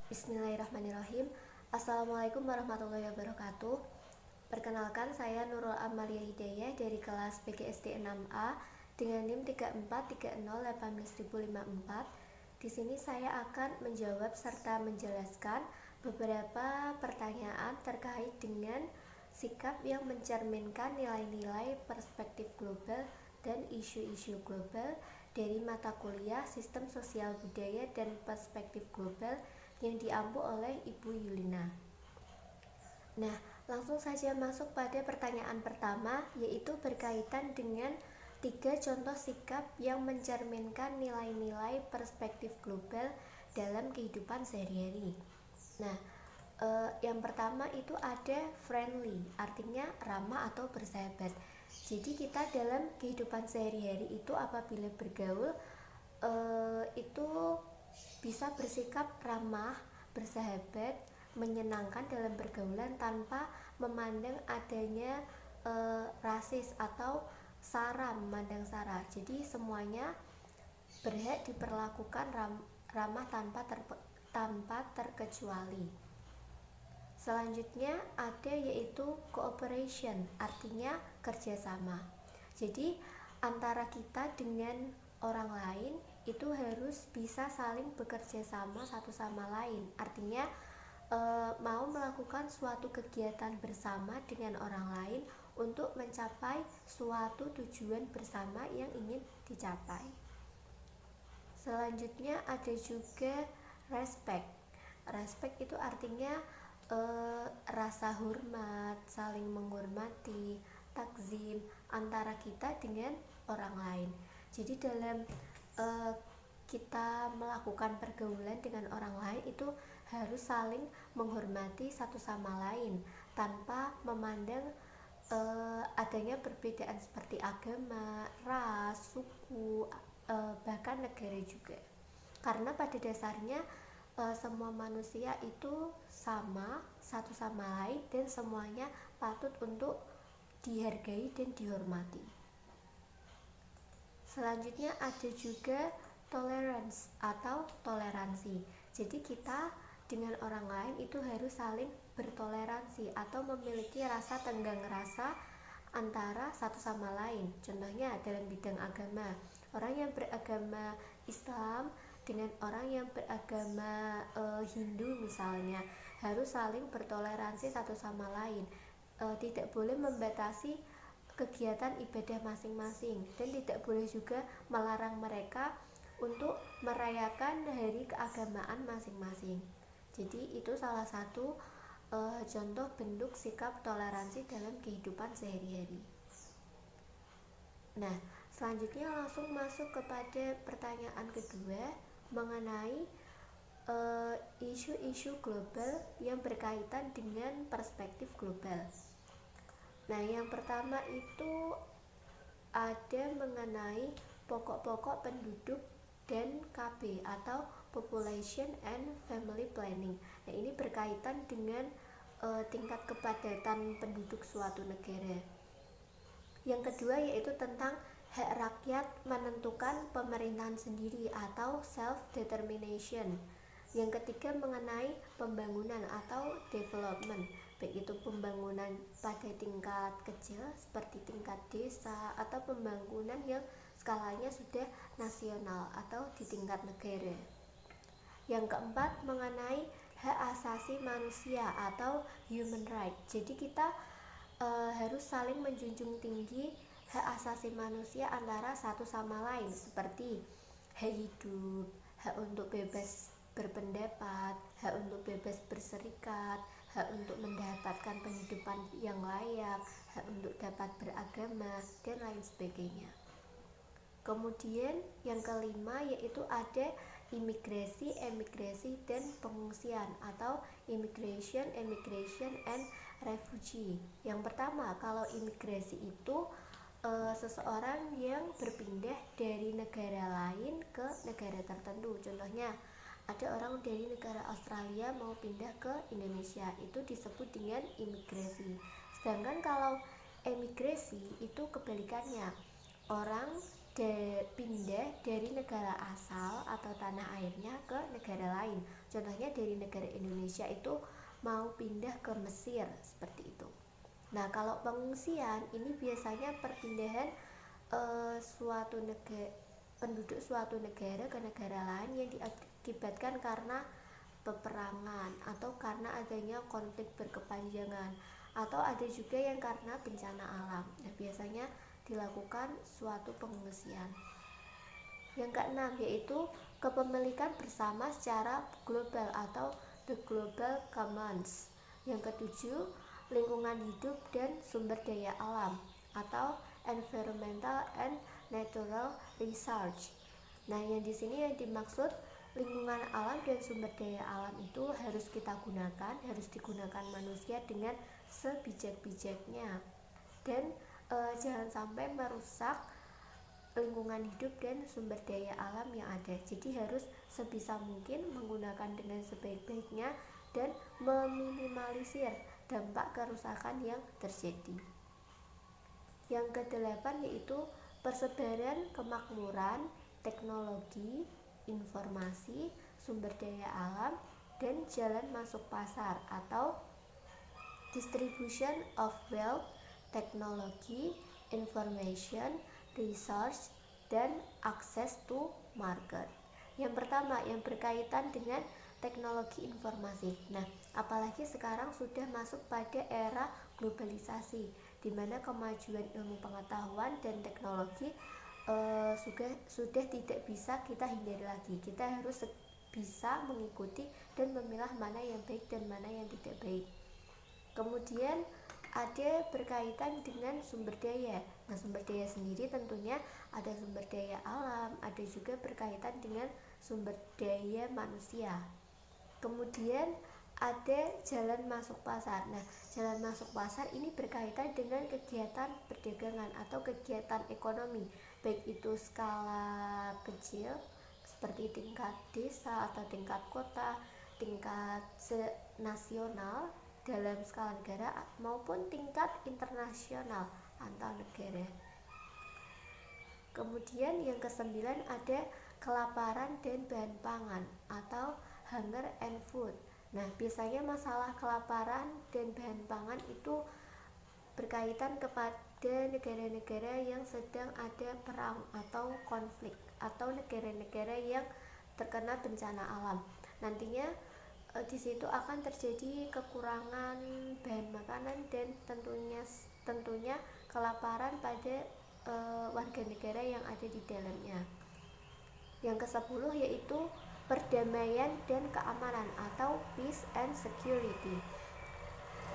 Bismillahirrahmanirrahim. Assalamualaikum warahmatullahi wabarakatuh. Perkenalkan, saya Nurul Amalia Hidayah dari kelas PGSD 6A dengan NIM 343018.054. Di sini saya akan menjawab serta menjelaskan beberapa pertanyaan terkait dengan sikap yang mencerminkan nilai-nilai perspektif global dan isu-isu global dari mata kuliah Sistem Sosial Budaya dan Perspektif Global yang diampu oleh Ibu Yulina. Nah, langsung saja masuk pada pertanyaan pertama, yaitu berkaitan dengan 3 contoh sikap yang mencerminkan nilai-nilai perspektif global dalam kehidupan sehari-hari. Nah, yang pertama itu ada friendly, artinya ramah atau bersahabat. Jadi kita dalam kehidupan sehari-hari itu apabila bergaul itu bisa bersikap ramah, bersahabat, menyenangkan dalam pergaulan tanpa memandang adanya rasis atau sara, memandang sara. Jadi semuanya berhak diperlakukan ramah tanpa terkecuali. Selanjutnya ada yaitu cooperation, artinya kerjasama. Jadi antara kita dengan orang lain itu harus bisa saling bekerja sama satu sama lain. Artinya mau melakukan suatu kegiatan bersama dengan orang lain untuk mencapai suatu tujuan bersama yang ingin dicapai. Selanjutnya ada juga respect. Respect itu artinya rasa hormat, saling menghormati, takzim antara kita dengan orang lain. Jadi dalam kita melakukan pergaulan dengan orang lain itu harus saling menghormati satu sama lain tanpa memandang adanya perbedaan seperti agama, ras, suku, bahkan negara juga. Karena pada dasarnya semua manusia itu sama satu sama lain dan semuanya patut untuk dihargai dan dihormati. Selanjutnya ada juga tolerance atau toleransi. Jadi kita dengan orang lain itu harus saling bertoleransi atau memiliki rasa tenggang rasa antara satu sama lain. Contohnya dalam bidang agama, orang yang beragama Islam dengan orang yang beragama Hindu misalnya harus saling bertoleransi satu sama lain. Tidak boleh membatasi kegiatan ibadah masing-masing dan tidak boleh juga melarang mereka untuk merayakan hari keagamaan masing-masing. Jadi itu salah satu contoh bentuk sikap toleransi dalam kehidupan sehari-hari. Nah, selanjutnya langsung masuk kepada pertanyaan kedua mengenai isu-isu global yang berkaitan dengan perspektif global. Nah, yang pertama itu ada mengenai pokok-pokok penduduk dan KB atau Population and Family Planning. Nah, ini berkaitan dengan tingkat kepadatan penduduk suatu negara. Yang kedua yaitu tentang hak rakyat menentukan pemerintahan sendiri atau self-determination. Yang ketiga mengenai pembangunan atau development, baik itu pembangunan pada tingkat kecil seperti tingkat desa atau pembangunan yang skalanya sudah nasional atau di tingkat negara. Yang keempat mengenai hak asasi manusia atau human right. Jadi kita harus saling menjunjung tinggi hak asasi manusia antara satu sama lain seperti hak hidup, hak untuk bebas berpendapat, hak untuk bebas berserikat, hak untuk mendapatkan penghidupan yang layak, hak untuk dapat beragama, dan lain sebagainya. Kemudian yang kelima yaitu ada imigrasi, emigrasi, dan pengungsian atau immigration, emigration, and refugee. Yang pertama, kalau imigrasi itu seseorang yang berpindah dari negara lain ke negara tertentu. Contohnya, ada orang dari negara Australia mau pindah ke Indonesia, itu disebut dengan imigrasi. Sedangkan kalau emigrasi itu kebalikannya, orang pindah dari negara asal atau tanah airnya ke negara lain. Contohnya dari negara Indonesia itu mau pindah ke Mesir seperti itu. Nah, kalau pengungsian ini biasanya perpindahan penduduk suatu negara ke negara lain yang diakibatkan karena peperangan atau karena adanya konflik berkepanjangan, atau ada juga yang karena bencana alam. Nah, biasanya dilakukan suatu pengungsian. Yang keenam yaitu kepemilikan bersama secara global atau the global commons. Yang ketujuh, lingkungan hidup dan sumber daya alam atau environmental and natural research. Nah, yang di sini yang dimaksud lingkungan alam dan sumber daya alam itu harus kita gunakan, harus digunakan manusia dengan sebijak-bijaknya, dan jangan sampai merusak lingkungan hidup dan sumber daya alam yang ada. Jadi harus sebisa mungkin menggunakan dengan sebaik-baiknya dan meminimalisir dampak kerusakan yang terjadi. Yang kedelapan yaitu persebaran kemakmuran, teknologi, informasi, sumber daya alam, dan jalan masuk pasar atau distribution of wealth, technology, information, research, dan access to market. Yang pertama yang berkaitan dengan teknologi informasi. Nah, apalagi sekarang sudah masuk pada era globalisasi, di mana kemajuan ilmu pengetahuan dan teknologi sudah tidak bisa kita hindari lagi. Kita harus bisa mengikuti dan memilah mana yang baik dan mana yang tidak baik. Kemudian ada berkaitan dengan sumber daya. Nah, sumber daya sendiri tentunya ada sumber daya alam, ada juga berkaitan dengan sumber daya manusia. Kemudian ada jalan masuk pasar. Nah, jalan masuk pasar ini berkaitan dengan kegiatan perdagangan atau kegiatan ekonomi, baik itu skala kecil seperti tingkat desa atau tingkat kota, tingkat nasional dalam skala negara maupun tingkat internasional antar negara. Kemudian yang kesembilan ada kelaparan dan bahan pangan atau hunger and food. Nah, biasanya masalah kelaparan dan bahan pangan itu berkaitan kepada negara-negara yang sedang ada perang atau konflik, atau negara-negara yang terkena bencana alam. Nantinya di situ akan terjadi kekurangan bahan makanan dan tentunya kelaparan pada warga negara yang ada di dalamnya. Yang ke-10 yaitu perdamaian dan keamanan atau peace and security.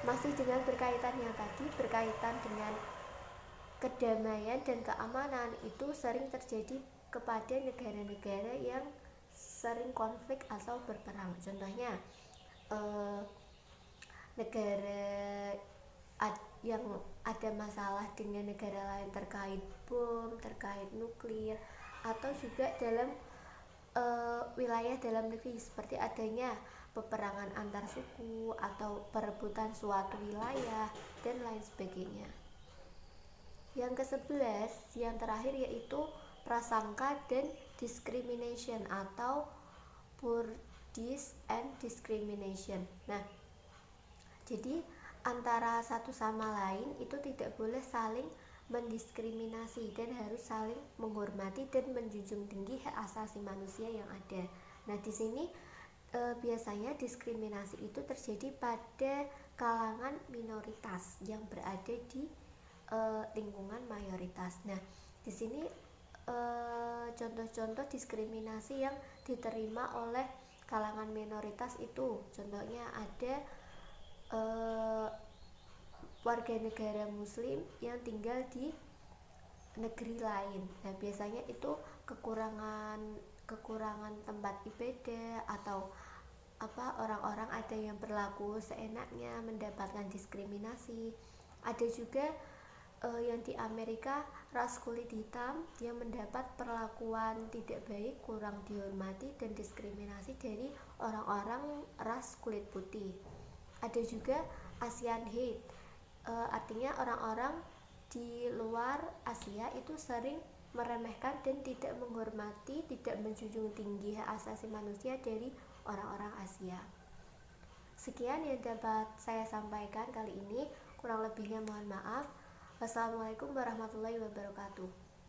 Masih dengan berkaitan yang tadi, berkaitan dengan kedamaian dan keamanan itu sering terjadi kepada negara-negara yang sering konflik atau berperang. Contohnya negara yang ada masalah dengan negara lain terkait bom, terkait nuklir, atau juga dalam wilayah dalam negeri seperti adanya peperangan antar suku atau perebutan suatu wilayah dan lain sebagainya. Yang ke-11 yang terakhir yaitu prasangka dan discrimination atau prejudice and discrimination. Nah, jadi antara satu sama lain itu tidak boleh saling mendiskriminasi dan harus saling menghormati dan menjunjung tinggi hak asasi manusia yang ada. Nah, di sini biasanya diskriminasi itu terjadi pada kalangan minoritas yang berada di lingkungan mayoritas. Nah, di sini contoh-contoh diskriminasi yang diterima oleh kalangan minoritas itu, contohnya ada warga negara muslim yang tinggal di negeri lain. Nah, biasanya itu kekurangan tempat ibadah atau orang-orang ada yang berlaku seenaknya, mendapatkan diskriminasi. Ada juga yang di Amerika ras kulit hitam yang mendapat perlakuan tidak baik, kurang dihormati dan diskriminasi dari orang-orang ras kulit putih. Ada juga Asian hate, artinya orang-orang di luar Asia itu sering meremehkan dan tidak menghormati, tidak menjunjung tinggi hak asasi manusia dari orang-orang Asia. Sekian yang dapat saya sampaikan kali ini, kurang lebihnya mohon maaf. Wassalamualaikum warahmatullahi wabarakatuh.